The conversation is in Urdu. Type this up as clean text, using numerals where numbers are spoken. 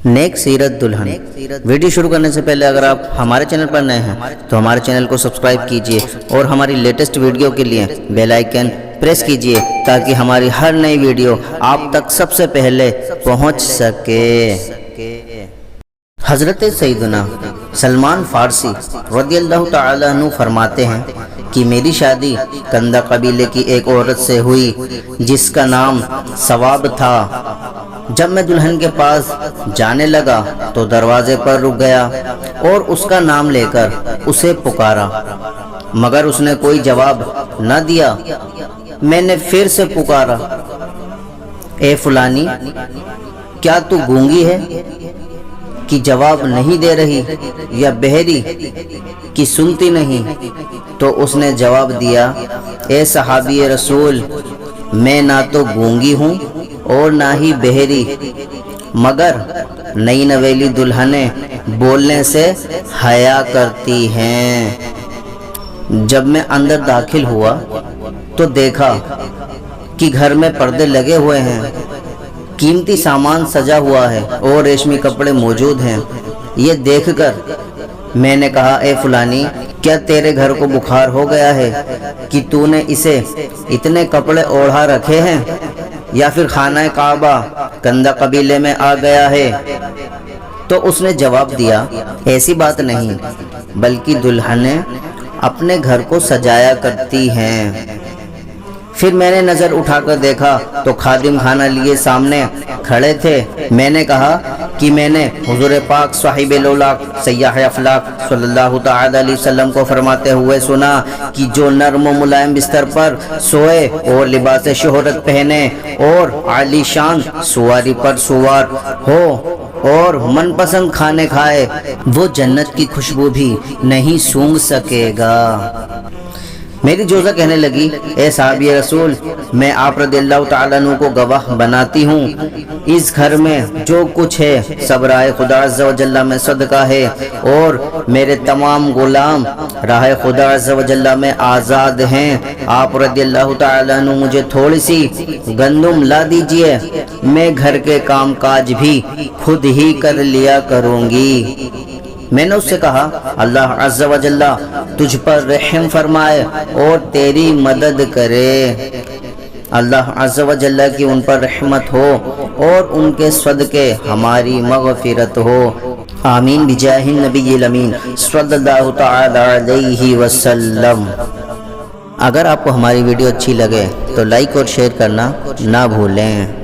نیک سیرت دلہن۔ ویڈیو شروع کرنے سے پہلے اگر آپ ہمارے چینل پر نئے ہیں تو ہمارے چینل کو سبسکرائب کیجئے اور ہماری لیٹسٹ ویڈیو کے لیے بیل آئیکن پریس کیجئے تاکہ ہماری ہر نئی ویڈیو آپ تک سب سے پہلے پہنچ سکے۔ حضرت سیدنا سلمان فارسی رضی اللہ تعالیٰ عنہ فرماتے ہیں کہ میری شادی کندہ قبیلے کی ایک عورت سے ہوئی جس کا نام ثواب تھا۔ جب میں دلہن کے پاس جانے لگا تو دروازے پر رک گیا اور اس کا نام لے کر اسے پکارا مگر اس نے کوئی جواب نہ دیا۔ میں نے پھر سے پکارا، اے فلانی، کیا تو گونگی ہے کہ جواب نہیں دے رہی یا بہری کہ سنتی نہیں؟ تو اس نے جواب دیا، اے صحابی رسول، میں نہ تو گونگی ہوں اور نہ ہی بہری، مگر نئی نویلی دلہنیں بولنے سے حیا کرتی ہیں۔ جب میں اندر داخل ہوا تو دیکھا کہ گھر میں پردے لگے ہوئے ہیں، قیمتی سامان سجا ہوا ہے اور ریشمی کپڑے موجود ہیں۔ یہ دیکھ کر میں نے کہا، اے فلانی، کیا تیرے گھر کو بخار ہو گیا ہے کہ تو نے اسے اتنے کپڑے اوڑھا رکھے ہیں، یا پھر خانہ کعبہ کندہ قبیلے میں آ گیا ہے؟ تو اس نے جواب دیا، ایسی بات نہیں، بلکہ دلہنیں اپنے گھر کو سجایا کرتی ہیں۔ پھر میں نے نظر اٹھا کر دیکھا تو خادم کھانا لیے سامنے کھڑے تھے۔ میں نے کہا کہ میں نے حضور پاک صاحب لولاک سیاح افلاک صلی اللہ تعالی علیہ وسلم کو فرماتے ہوئے سنا کہ جو نرم و ملائم بستر پر سوئے اور لباس شہرت پہنے اور عالی شان سواری پر سوار ہو اور من پسند کھانے کھائے، وہ جنت کی خوشبو بھی نہیں سونگھ سکے گا۔ میری جوزہ کہنے لگی، اے صحابی رسول، میں آپ رضی اللہ تعالیٰ عنہ کو گواہ بناتی ہوں، اس گھر میں جو کچھ ہے سب راہ خدا عز و جل میں صدقہ ہے، اور میرے تمام غلام راہ خدا عز و جل میں آزاد ہیں۔ آپ رضی اللہ تعالیٰ عنہ مجھے تھوڑی سی گندم لا دیجئے، میں گھر کے کام کاج بھی خود ہی کر لیا کروں گی۔ میں نے اس سے کہا، اللہ عز و جل تجھ پر رحم فرمائے اور تیری مدد کرے، اللہ عز و جل کی ان پر رحمت ہو اور ان کے صدقے ہماری مغفرت ہو، آمین بجاہ النبی الامین صلی اللہ تعالی علیہ وسلم۔ اگر آپ کو ہماری ویڈیو اچھی لگے تو لائک اور شیئر کرنا نہ بھولیں۔